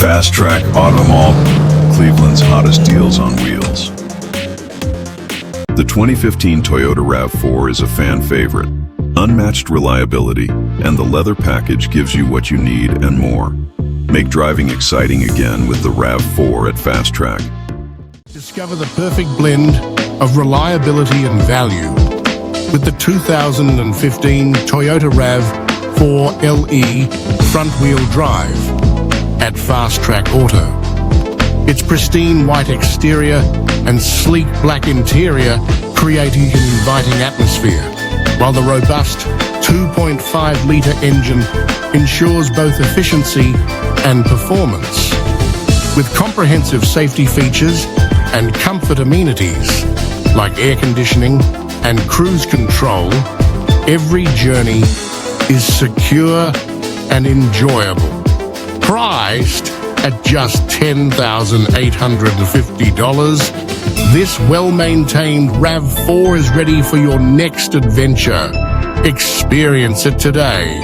Fast Track Auto Mall, Cleveland's hottest deals on wheels. The 2015 Toyota RAV4 is a fan favorite. Unmatched reliability, and the leather package gives you what you need and more. Make driving exciting again with the RAV4 at Fast Track. Discover the perfect blend of reliability and value with the 2015 Toyota RAV4 LE front-wheel drive at Fast Track Auto. Its pristine white exterior and sleek black interior creating an inviting atmosphere, while the robust 2.5-litre engine ensures both efficiency and performance. With comprehensive safety features and comfort amenities like air conditioning and cruise control, every journey is secure and enjoyable. Priced at just $10,850, this well-maintained RAV4 is ready for your next adventure. Experience it today.